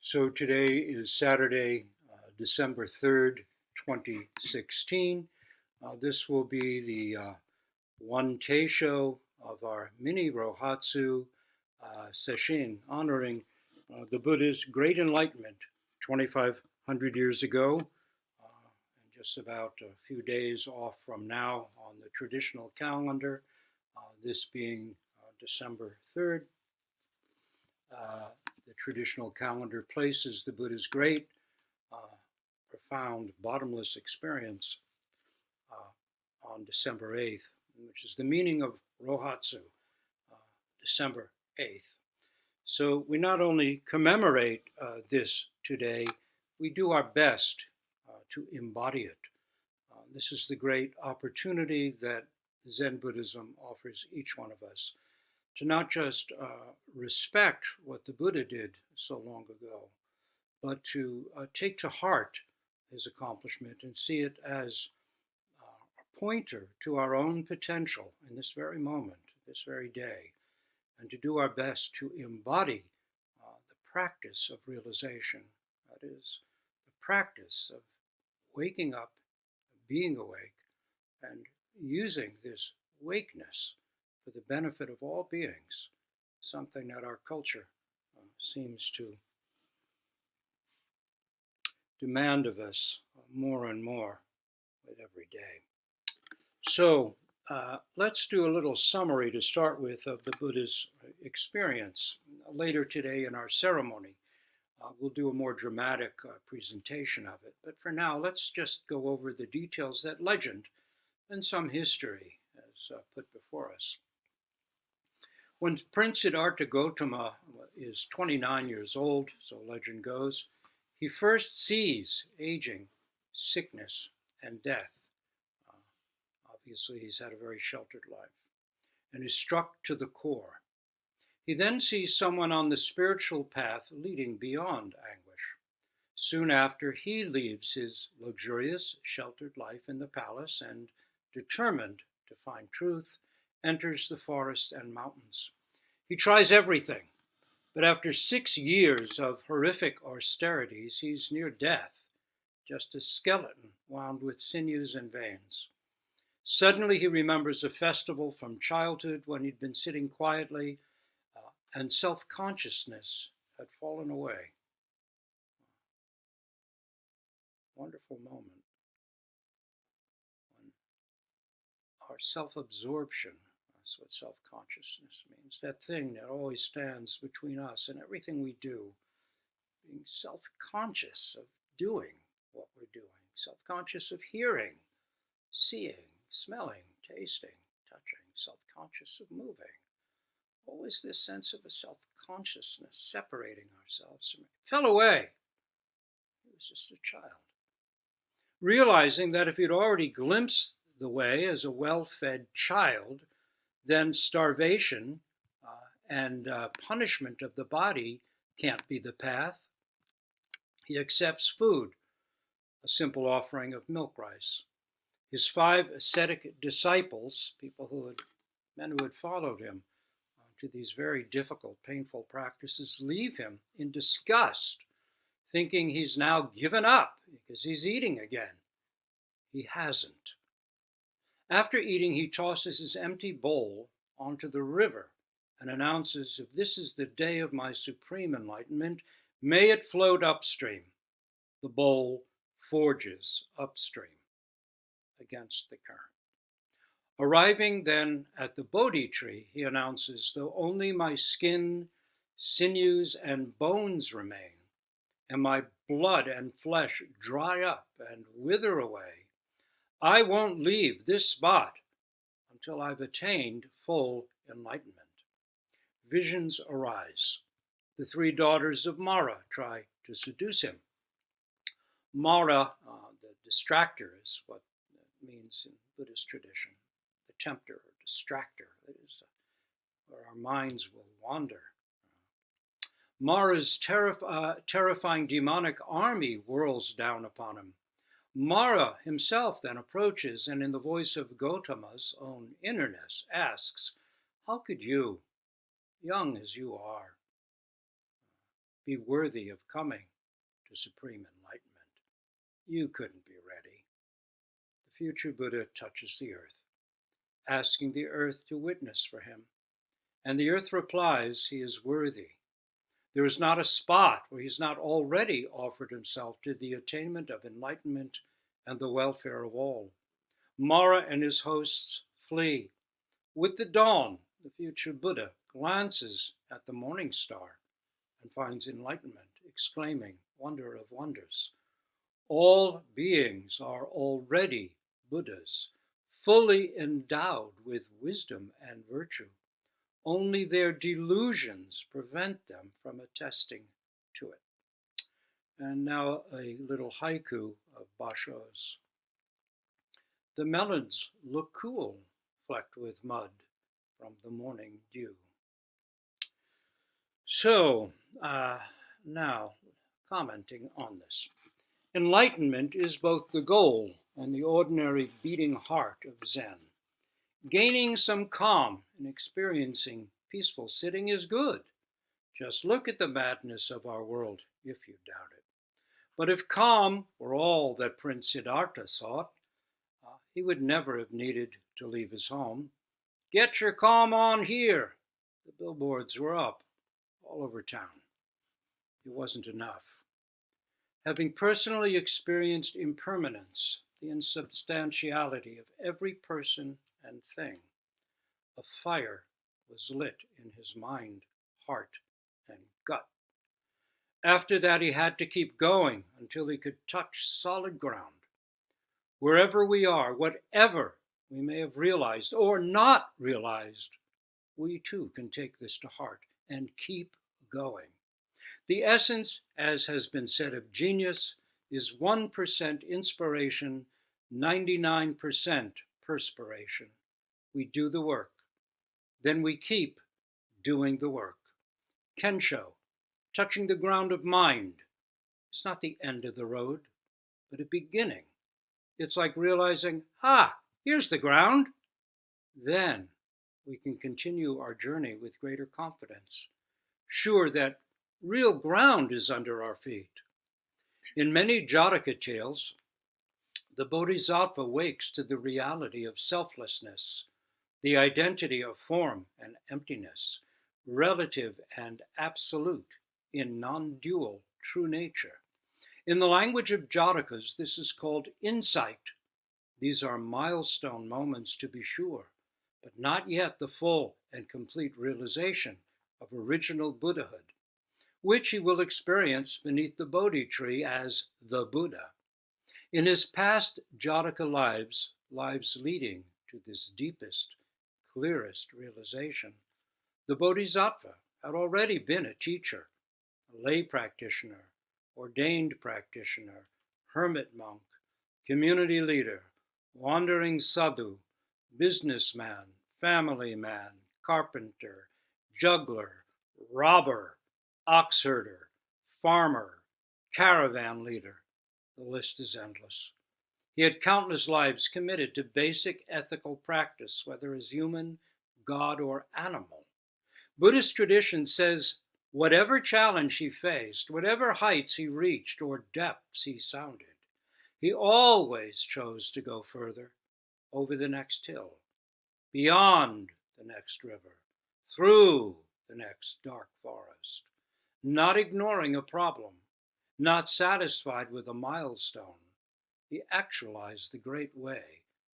So today is Saturday, December 3rd, 2016. This will be the one teisho of our mini Rohatsu session honoring the Buddha's great enlightenment 2,500 years ago, and just about a few days off from now on the traditional calendar, this being December 3rd. The traditional calendar places the Buddha's great, profound, bottomless experience on December 8th, which is the meaning of Rohatsu, December 8th. So we not only commemorate this today, we do our best to embody it. This is the great opportunity that Zen Buddhism offers each one of us, to not just respect what the Buddha did so long ago, but to take to heart his accomplishment and see it as a pointer to our own potential in this very moment, this very day, and to do our best to embody the practice of realization. That is, the practice of waking up, being awake, and using this wakeness for the benefit of all beings, something that our culture seems to demand of us more and more with every day. So let's do a little summary to start with of the Buddha's experience. Later today in our ceremony, we'll do a more dramatic presentation of it. But for now, let's just go over the details that legend and some history has put before us. When Prince Siddhartha Gautama is 29 years old, so legend goes, he first sees aging, sickness, and death. Obviously, he's had a very sheltered life and is struck to the core. He then sees someone on the spiritual path leading beyond anguish. Soon after, he leaves his luxurious, sheltered life in the palace and, determined to find truth, enters the forest and mountains. He tries everything, but after 6 years of horrific austerities, he's near death, just a skeleton wound with sinews and veins. Suddenly he remembers a festival from childhood when he'd been sitting quietly and self-consciousness had fallen away. Wonderful moment when our self-absorption, that's what self-consciousness means, that thing that always stands between us and everything we do, being self-conscious of doing what we're doing, self-conscious of hearing, seeing, smelling, tasting, touching, self-conscious of moving. Always this sense of a self-consciousness separating ourselves from it. Fell away. He was just a child. Realizing that if he'd already glimpsed the way as a well-fed child, then starvation and punishment of the body can't be the path. He accepts food, a simple offering of milk rice. His 5 ascetic disciples, men who had followed him to these very difficult, painful practices, leave him in disgust, thinking he's now given up because he's eating again. He hasn't. After eating, he tosses his empty bowl onto the river and announces, "If this is the day of my supreme enlightenment, may it float upstream." The bowl forges upstream against the current. Arriving then at the Bodhi tree, he announces, "Though only my skin, sinews, and bones remain, and my blood and flesh dry up and wither away, I won't leave this spot until I've attained full enlightenment." Visions arise. The 3 daughters of Mara try to seduce him. Mara, the distractor, is what it means in Buddhist tradition. The tempter or distractor, that is where our minds will wander. Mara's terrifying demonic army whirls down upon him. Mara himself then approaches and in the voice of Gautama's own innerness asks, "How could you, young as you are, be worthy of coming to supreme enlightenment. You couldn't be ready. The future Buddha touches the earth, asking the earth to witness for him. And the earth replies, he is worthy. There is not a spot where he has not already offered himself to the attainment of enlightenment and the welfare of all. Mara and his hosts flee. With the dawn, the future Buddha glances at the morning star and finds enlightenment, exclaiming, wonder of wonders, all beings are already Buddhas, fully endowed with wisdom and virtue. Only their delusions prevent them from attesting to it. And now a little haiku of Basho's. The melons look cool, flecked with mud from the morning dew. So, now commenting on this. Enlightenment is both the goal and the ordinary beating heart of Zen. Gaining some calm and experiencing peaceful sitting is good. Just look at the madness of our world if you doubt it. But if calm were all that Prince Siddhartha sought, he would never have needed to leave his home. Get your calm on here. The billboards were up all over town. It wasn't enough. Having personally experienced impermanence, the insubstantiality of every person and thing, a fire was lit in his mind, heart, and gut. After that, he had to keep going until he could touch solid ground. Wherever we are, whatever we may have realized or not realized, we too can take this to heart and keep going. The essence, as has been said, of genius is 1% inspiration, 99% perspiration. We do the work. Then we keep doing the work. Kensho, touching the ground of mind, is not the end of the road, but a beginning. It's like realizing, here's the ground. Then we can continue our journey with greater confidence, sure that real ground is under our feet. In many Jataka tales, the Bodhisattva wakes to the reality of selflessness, the identity of form and emptiness, relative and absolute in non-dual true nature. In the language of Jatakas, this is called insight. These are milestone moments, to be sure, but not yet the full and complete realization of original Buddhahood, which he will experience beneath the Bodhi tree as the Buddha. In his past Jataka lives leading to this deepest, clearest realization, the Bodhisattva had already been a teacher, a lay practitioner, ordained practitioner, hermit monk, community leader, wandering sadhu, businessman, family man, carpenter, juggler, robber, ox herder, farmer, caravan leader. The list is endless. He had countless lives committed to basic ethical practice, whether as human, God, or animal. Buddhist tradition says whatever challenge he faced, whatever heights he reached or depths he sounded, he always chose to go further, over the next hill, beyond the next river, through the next dark forest, not ignoring a problem, not satisfied with a milestone. He actualized the great way,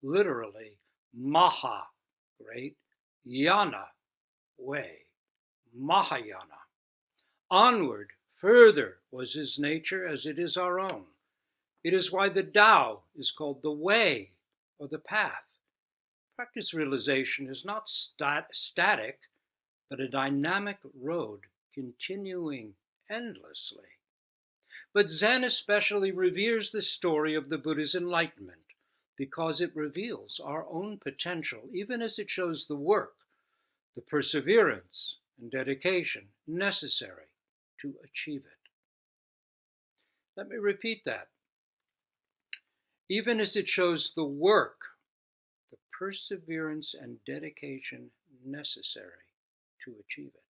literally Maha, great, Yana, way, Mahayana. Onward, further was his nature as it is our own. It is why the Tao is called the way or the path. Practice realization is not static, but a dynamic road continuing endlessly. But Zen especially reveres the story of the Buddha's enlightenment because it reveals our own potential, even as it shows the work, the perseverance and dedication necessary to achieve it. Let me repeat that. Even as it shows the work, the perseverance and dedication necessary to achieve it.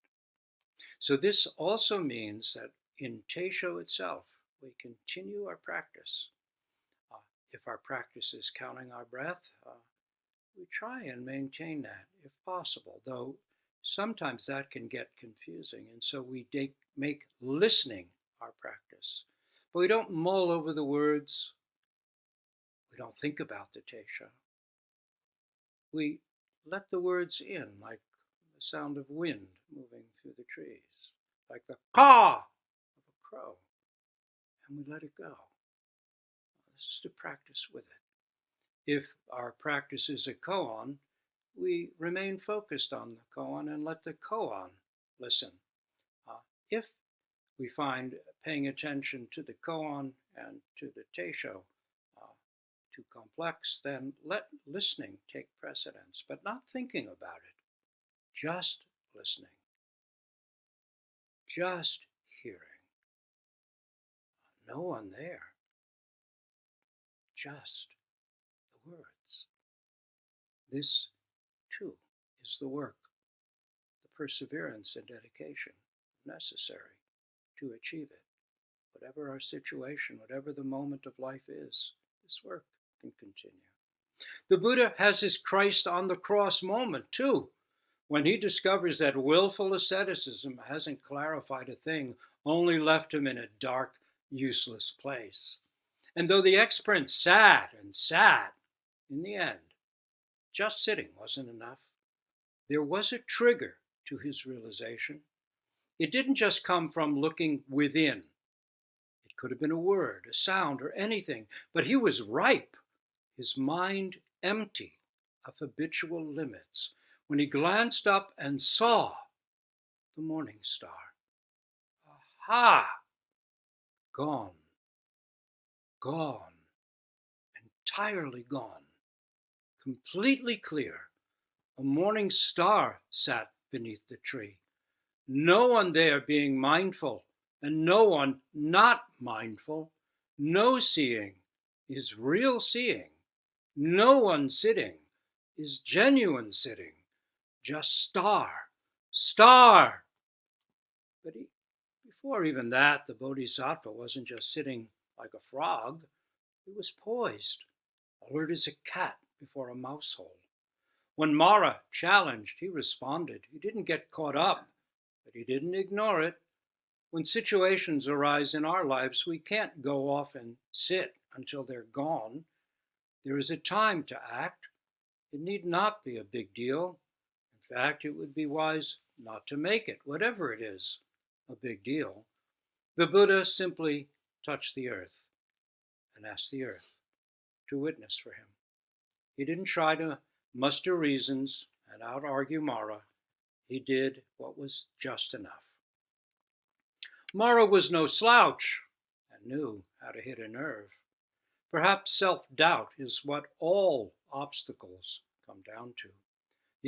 So this also means that in teisho itself, we continue our practice. If our practice is counting our breath, we try and maintain that if possible, though sometimes that can get confusing, and so we make listening our practice. But we don't mull over the words, we don't think about the teisho. We let the words in, like the sound of wind moving through the trees, like the caw of a crow, and we let it go. This is to practice with it. If our practice is a koan, we remain focused on the koan and let the koan listen. If we find paying attention to the koan and to the teisho too complex, then let listening take precedence, but not thinking about it, just listening, just hearing. No one there, just the words. This, too, is the work, the perseverance and dedication necessary to achieve it. Whatever our situation, whatever the moment of life is, this work can continue. The Buddha has his Christ on the cross moment, too, when he discovers that willful asceticism hasn't clarified a thing, only left him in a dark, useless place. And though the ex-prince sat and sat, in the end, just sitting wasn't enough. There was a trigger to his realization. It didn't just come from looking within. It could have been a word, a sound, or anything, but he was ripe, his mind empty of habitual limits, when he glanced up and saw the morning star. Aha! Gone, gone, entirely gone, completely clear. A morning star sat beneath the tree. No one there being mindful, and no one not mindful. No seeing is real seeing. No one sitting is genuine sitting. Just star, star. But before even that, the Bodhisattva wasn't just sitting like a frog. He was poised, alert as a cat before a mouse hole. When Mara challenged, he responded. He didn't get caught up, but he didn't ignore it. When situations arise in our lives, we can't go off and sit until they're gone. There is a time to act. It need not be a big deal. In fact, it would be wise not to make it, whatever it is, a big deal. The Buddha simply touched the earth and asked the earth to witness for him. He didn't try to muster reasons and out-argue Mara. He did what was just enough. Mara was no slouch and knew how to hit a nerve. Perhaps self-doubt is what all obstacles come down to.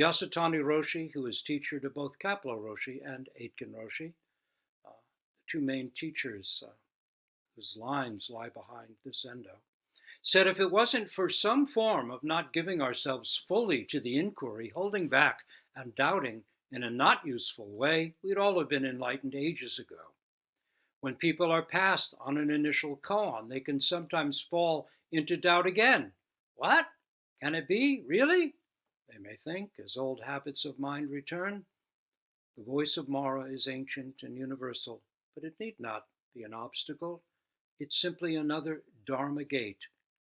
Yasutani Roshi, who is teacher to both Kapleau Roshi and Aitken Roshi, the two main teachers whose lines lie behind the Zendo, said if it wasn't for some form of not giving ourselves fully to the inquiry, holding back and doubting in a not useful way, we'd all have been enlightened ages ago. When people are passed on an initial koan, they can sometimes fall into doubt again. What? Can it be? Really? They may think, as old habits of mind return. The voice of Mara is ancient and universal, but it need not be an obstacle. It's simply another Dharma gate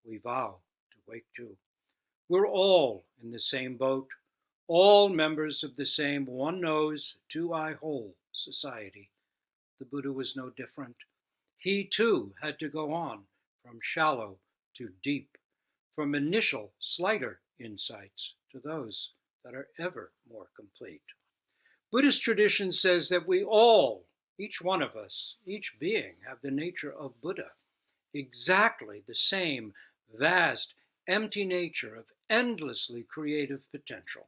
we vow to wake to. We're all in the same boat, all members of the same one nose, two eye hole society. The Buddha was no different. He too had to go on from shallow to deep, from initial, slighter insights to those that are ever more complete. Buddhist tradition says that we all, each one of us, each being, have the nature of Buddha, exactly the same vast, empty nature of endlessly creative potential.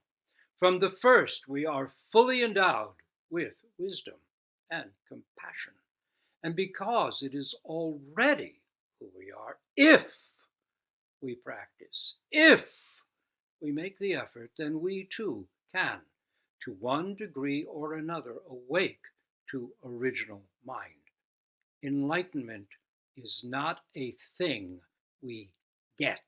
From the first, we are fully endowed with wisdom and compassion. And because it is already who we are, if we practice, if we make the effort, then we too can, to one degree or another, awake to original mind, Enlightenment is not a thing we get.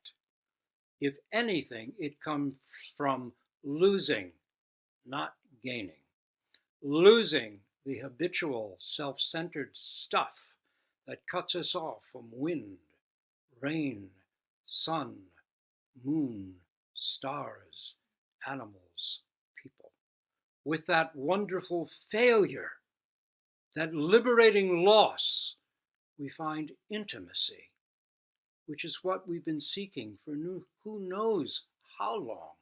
If anything, it comes from losing, not gaining. Losing the habitual self-centered stuff that cuts us off from wind, rain, sun, moon, stars, animals, people. With that wonderful failure, that liberating loss, we find intimacy, which is what we've been seeking for who knows how long.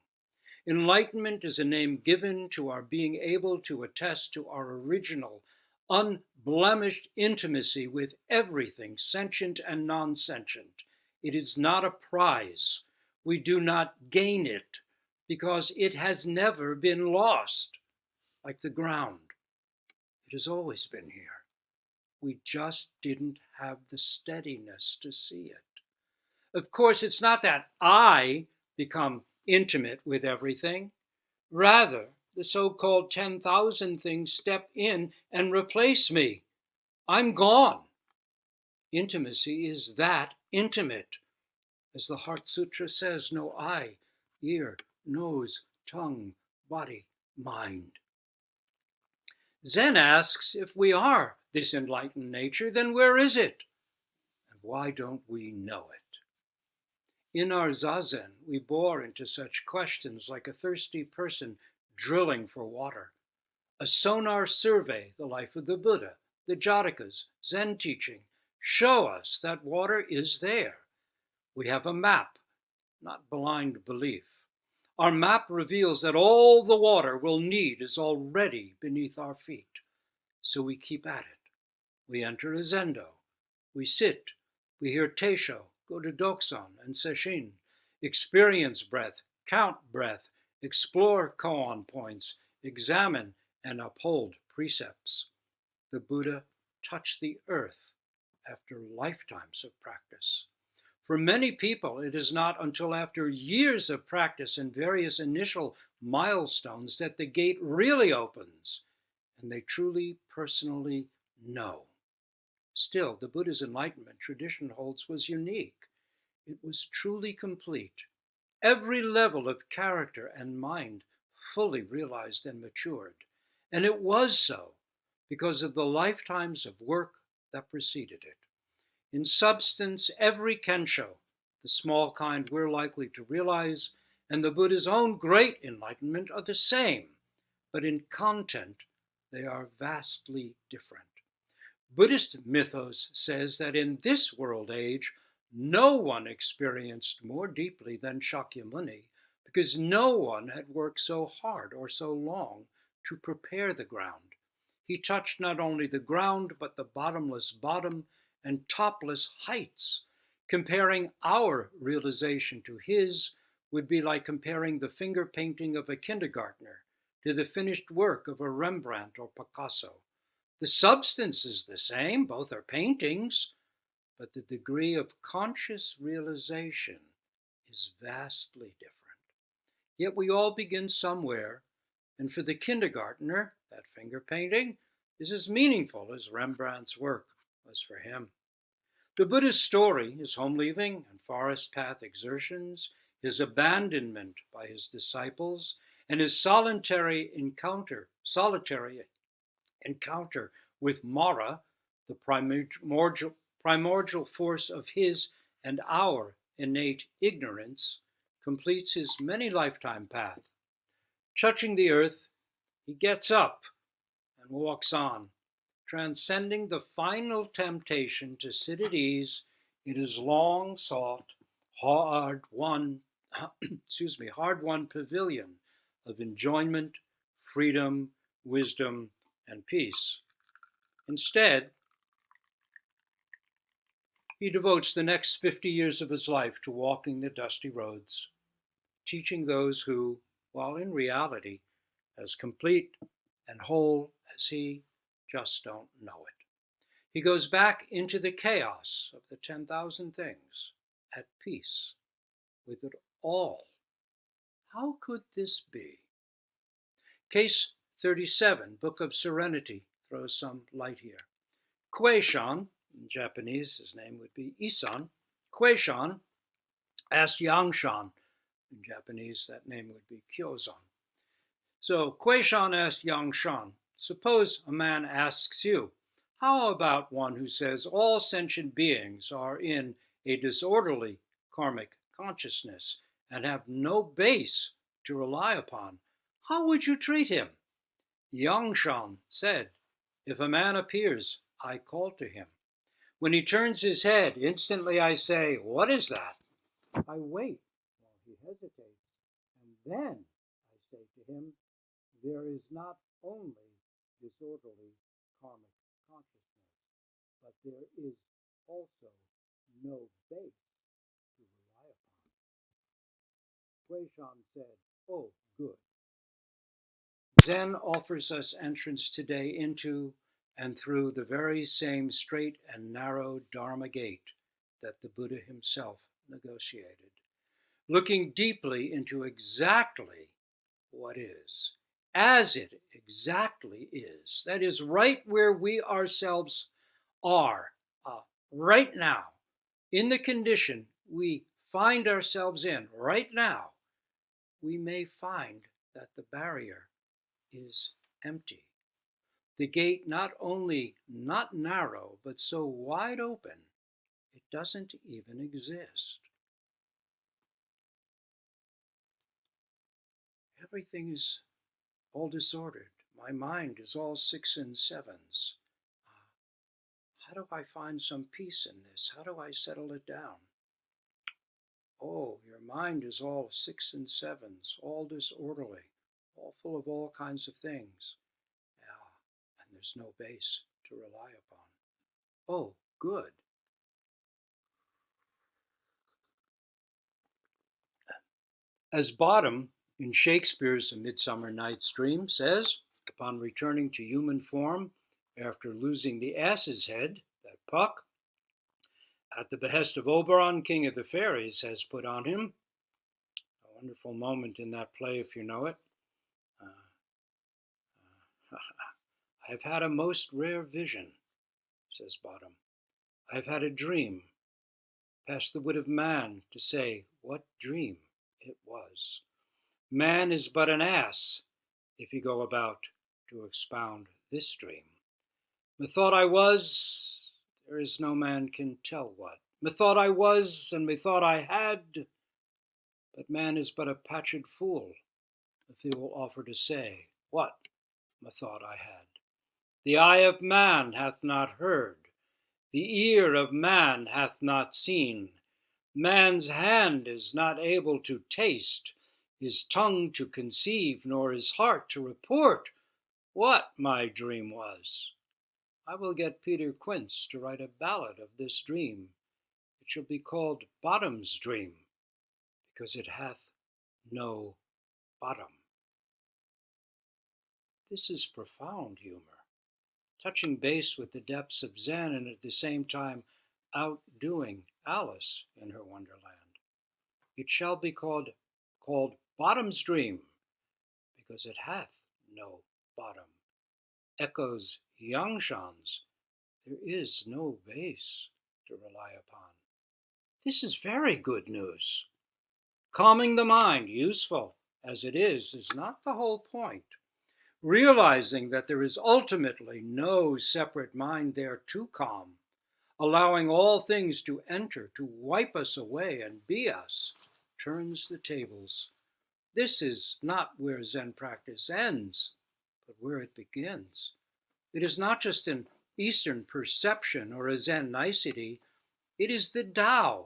Enlightenment is a name given to our being able to attest to our original, unblemished intimacy with everything sentient and non-sentient. It is not a prize. We do not gain it because it has never been lost, like the ground. It has always been here. We just didn't have the steadiness to see it. Of course, it's not that I become intimate with everything. Rather, the so-called 10,000 things step in and replace me. I'm gone. Intimacy is that intimate. As the Hearth Sutra says, no eye, ear, nose, tongue, body, mind. Zen asks, if we are this enlightened nature, then where is it? And why don't we know it? In our zazen, we bore into such questions like a thirsty person drilling for water. A sonar survey, the life of the Buddha, the Jatakas, Zen teaching, show us that water is there. We have a map, not blind belief. Our map reveals that all the water we'll need is already beneath our feet. So we keep at it. We enter a Zendo. We sit. We hear teisho, go to Doksan and Sesshin, experience breath, count breath, explore koan points, examine and uphold precepts. The Buddha touched the earth after lifetimes of practice. For many people, it is not until after years of practice and various initial milestones that the gate really opens and they truly personally know. Still, the Buddha's enlightenment, tradition holds, was unique. It was truly complete. Every level of character and mind fully realized and matured. And it was so because of the lifetimes of work that preceded it. In substance, every kensho, the small kind we're likely to realize, and the Buddha's own great enlightenment are the same, but in content, they are vastly different. Buddhist mythos says that in this world age, no one experienced more deeply than Shakyamuni, because no one had worked so hard or so long to prepare the ground. He touched not only the ground, but the bottomless bottom and topless heights. Comparing our realization to his would be like comparing the finger painting of a kindergartner to the finished work of a Rembrandt or Picasso. The substance is the same, both are paintings, but the degree of conscious realization is vastly different. Yet we all begin somewhere, and for the kindergartner, that finger painting is as meaningful as Rembrandt's work was for him. The Buddha's story, his home leaving and forest path exertions, his abandonment by his disciples, and his solitary encounter with Mara, the primordial force of his and our innate ignorance, completes his many lifetime path. Touching the earth, he gets up and walks on, transcending the final temptation to sit at ease in his long sought, hard-won pavilion of enjoyment, freedom, wisdom, and peace. Instead, he devotes the next 50 years of his life to walking the dusty roads, teaching those who, while in reality as complete and whole as he, just don't know it. He goes back into the chaos of the 10,000 things, at peace with it all. How could this be? Case 37, Book of Serenity, throws some light here. Kuei-shan, In Japanese, his name would be Isan. Kuei-san asked Yang-san. In Japanese, that name would be Kyozan. So Kuei-san asked Yang-san, suppose a man asks you, how about one who says all sentient beings are in a disorderly karmic consciousness and have no base to rely upon? How would you treat him? Yang-san said, if a man appears, I call to him. When he turns his head, instantly I say, what is that? I wait while he hesitates, and then I say to him, there is not only disorderly karmic consciousness, but there is also no base to rely upon. Kuei-san said, oh, good. Zen offers us entrance today into and through the very same straight and narrow Dharma gate that the Buddha himself negotiated, looking deeply into exactly what is, as it exactly is. That is, right where we ourselves are, right now, in the condition we find ourselves in right now, we may find that the barrier is empty. The gate not only not narrow, but so wide open, it doesn't even exist. Everything is all disordered. My mind is all 6 and 7s. How do I find some peace in this? How do I settle it down? Oh, your mind is all 6 and 7s, all disorderly, all full of all kinds of things. Yeah, and there's no base to rely upon. Oh, good. As Bottom, in Shakespeare's A Midsummer Night's Dream, says, upon returning to human form after losing the ass's head that Puck, at the behest of Oberon, king of the fairies, has put on him. A wonderful moment in that play, if you know it. I have had a most rare vision, says Bottom. I have had a dream, past the wit of man to say what dream it was. Man is but an ass, if you go about to expound this dream. Methought I was, there is no man can tell what. Methought I was, and methought I had, but man is but a patched fool, if he will offer to say what methought I had. The eye of man hath not heard, the ear of man hath not seen, man's hand is not able to taste, his tongue to conceive, nor his heart to report what my dream was. I will get Peter Quince to write a ballad of this dream. It shall be called Bottom's Dream, because it hath no bottom. This is profound humor, touching base with the depths of Zen and at the same time outdoing Alice in her Wonderland. It shall be called Bottom's Dream, because it hath no bottom. Echoes Yang-shan's, there is no base to rely upon. This is very good news. Calming the mind, useful as it is not the whole point. Realizing that there is ultimately no separate mind there to calm, allowing all things to enter, to wipe us away and be us, turns the tables. This is not where Zen practice ends, but where it begins. It is not just an Eastern perception or a Zen nicety, it is the Tao,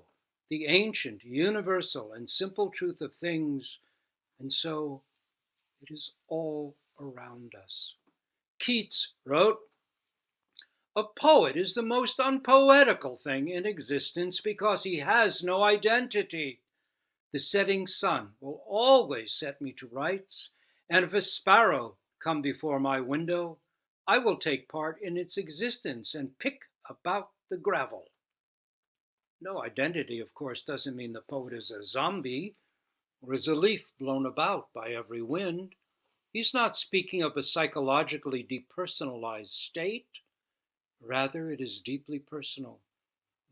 the ancient, universal, and simple truth of things, and so it is all around us. Keats wrote, a poet is the most unpoetical thing in existence because he has no identity. The setting sun will always set me to rights, and if a sparrow come before my window, I will take part in its existence and pick about the gravel. No identity, of course, doesn't mean the poet is a zombie or is a leaf blown about by every wind. He's not speaking of a psychologically depersonalized state. Rather, it is deeply personal,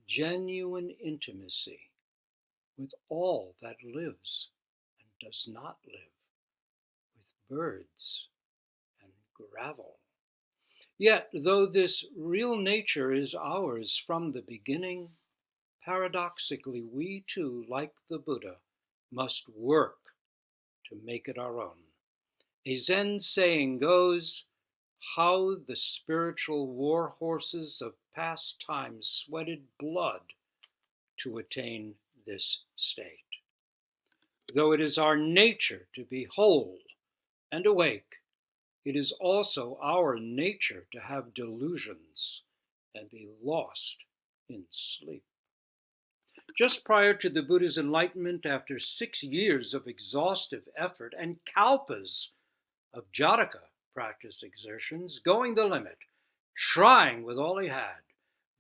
genuine intimacy with all that lives and does not live, with birds and gravel. Yet, though this real nature is ours from the beginning, paradoxically, we too, like the Buddha, must work to make it our own. A Zen saying goes, how the spiritual war horses of past times sweated blood to attain this state. Though it is our nature to be whole and awake, it is also our nature to have delusions and be lost in sleep. Just prior to the Buddha's enlightenment, after 6 years of exhaustive effort and kalpas of Jataka practice exertions, going the limit, trying with all he had,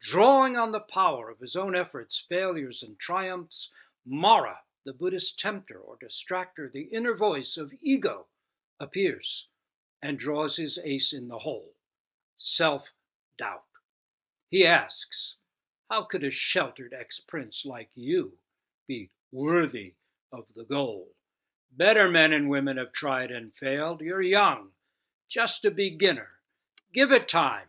drawing on the power of his own efforts, failures, and triumphs, Mara, the Buddhist tempter or distractor, the inner voice of ego, appears and draws his ace in the hole, self-doubt. He asks, how could a sheltered ex-prince like you be worthy of the goal? Better men and women have tried and failed. You're young, just a beginner. Give it time.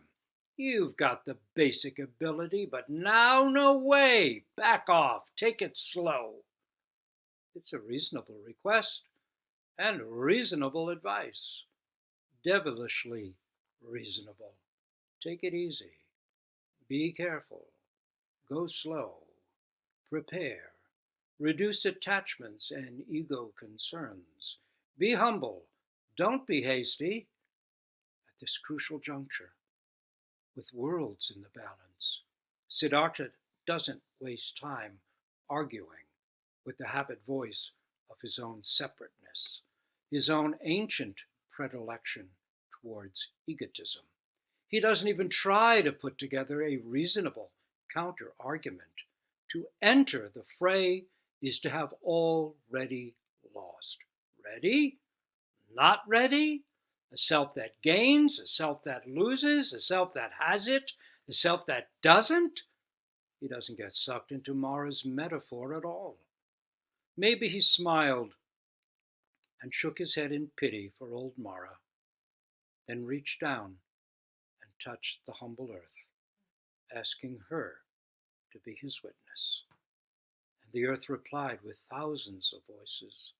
You've got the basic ability, but now no way. Back off. Take it slow. It's a reasonable request and reasonable advice. Devilishly reasonable. Take it easy. Be careful. Go slow. Prepare. Reduce attachments and ego concerns. Be humble. Don't be hasty. At this crucial juncture, with worlds in the balance, Siddhartha doesn't waste time arguing with the habit voice of his own separateness, his own ancient predilection towards egotism. He doesn't even try to put together a reasonable counter-argument. To enter the fray is to have already lost. Ready? Not ready? A self that gains, a self that loses, a self that has it, a self that doesn't? He doesn't get sucked into Mara's metaphor at all. Maybe he smiled and shook his head in pity for old Mara, then reached down and touched the humble earth, asking her to be his witness. And the earth replied with thousands of voices,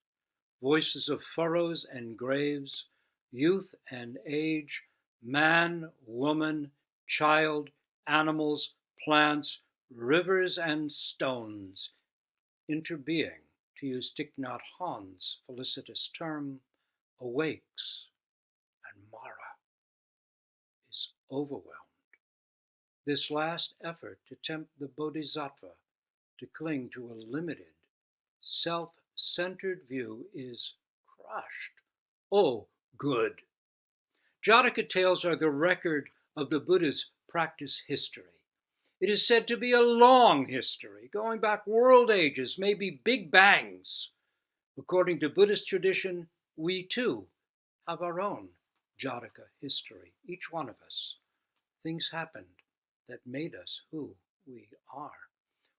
voices of furrows and graves, youth and age, man, woman, child, animals, plants, rivers and stones, interbeing, to use Thich Nhat Hanh's felicitous term, awakes, and Mara is overwhelmed. This last effort to tempt the bodhisattva to cling to a limited, self-centered view is crushed. Oh, good. Jataka tales are the record of the Buddha's practice history. It is said to be a long history, going back world ages, maybe big bangs. According to Buddhist tradition, we too have our own Jataka history, each one of us. Things happened that made us who we are.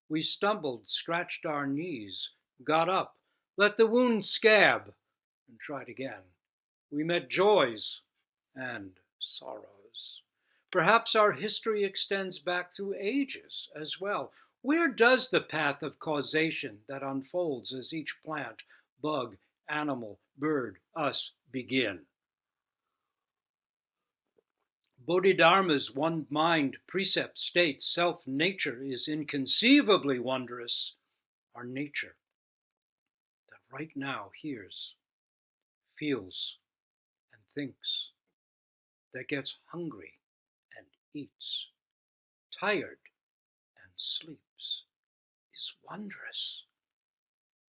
We stumbled, scratched our knees, got up, let the wound scab, and tried again. We met joys and sorrows. Perhaps our history extends back through ages as well. Where does the path of causation that unfolds as each plant, bug, animal, bird, us begin? Bodhidharma's one mind precept states self-nature is inconceivably wondrous. Our nature that right now hears, feels, and thinks, that gets hungry and eats, tired and sleeps, is wondrous.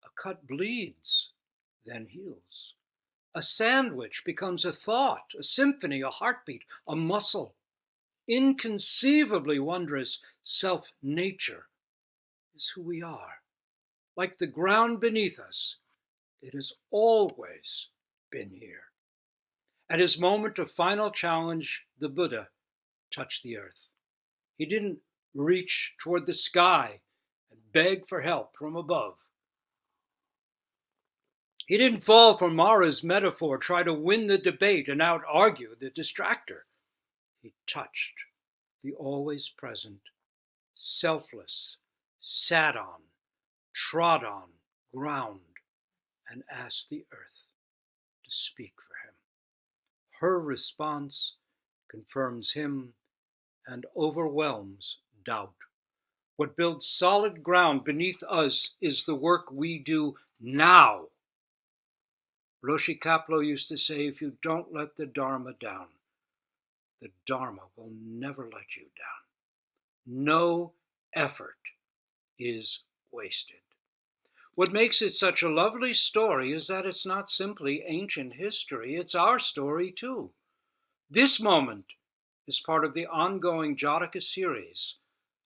A cut bleeds, then heals. A sandwich becomes a thought, a symphony, a heartbeat, a muscle. Inconceivably wondrous self-nature is who we are. Like the ground beneath us, it has always been here. At his moment of final challenge, the Buddha touched the earth. He didn't reach toward the sky and beg for help from above. He didn't fall for Mara's metaphor, try to win the debate and out-argue the distractor. He touched the always present, selfless, sat on, trod on ground and asked the earth to speak for him. Her response confirms him and overwhelms doubt. What builds solid ground beneath us is the work we do now. Roshi Kapleau used to say, if you don't let the Dharma down, the Dharma will never let you down. No effort is wasted. What makes it such a lovely story is that it's not simply ancient history, it's our story too. This moment is part of the ongoing Jataka series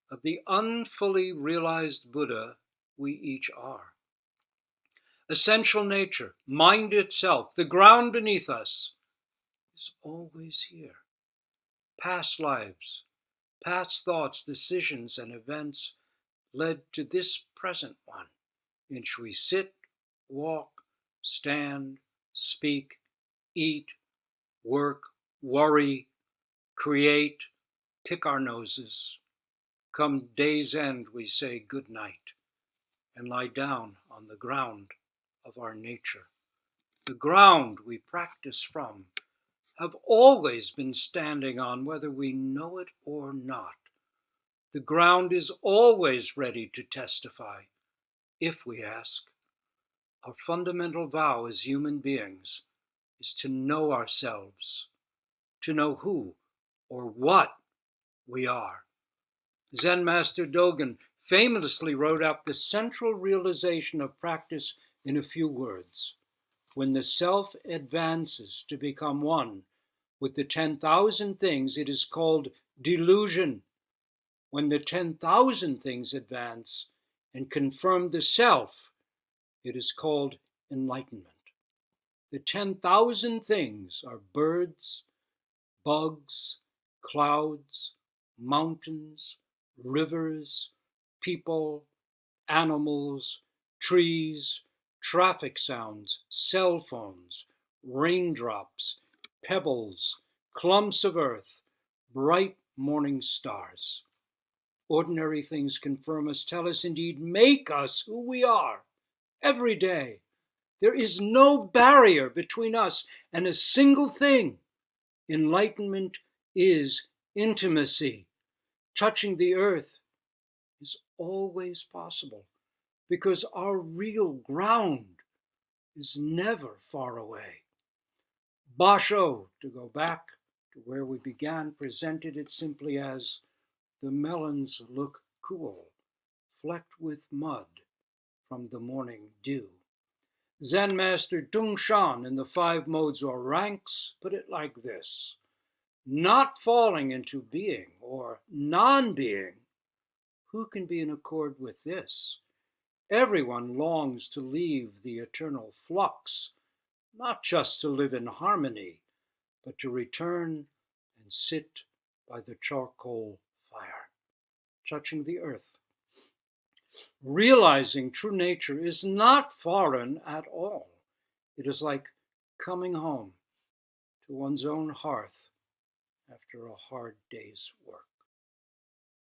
of the unfully realized Buddha we each are. Essential nature, mind itself, the ground beneath us, is always here. Past lives, past thoughts, decisions, and events led to this present one, in which we sit, walk, stand, speak, eat, work, worry, create, pick our noses. Come day's end, we say good night and lie down on the ground of our nature. The ground we practice from, have always been standing on, whether we know it or not. The ground is always ready to testify, if we ask. Our fundamental vow as human beings is to know ourselves, to know who or what we are. Zen Master Dogen famously wrote out the central realization of practice in a few words. When the self advances to become one with the 10,000 things, it is called delusion. When the 10,000 things advance and confirm the self, it is called enlightenment. The 10,000 things are birds, bugs, clouds, mountains, rivers, people, animals, trees, traffic sounds, cell phones, raindrops, pebbles, clumps of earth, bright morning stars. Ordinary things confirm us, tell us, indeed make us who we are every day. There is no barrier between us and a single thing. Enlightenment is intimacy. Touching the earth is always possible because our real ground is never far away. Basho, to go back to where we began, presented it simply as the melons look cool, flecked with mud from the morning dew. Zen Master Tung Shan in the Five Modes or Ranks put it like this: not falling into being or non-being, who can be in accord with this? Everyone longs to leave the eternal flux, not just to live in harmony, but to return and sit by the charcoal fire, touching the earth. Realizing true nature is not foreign at all. It is like coming home to one's own hearth after a hard day's work.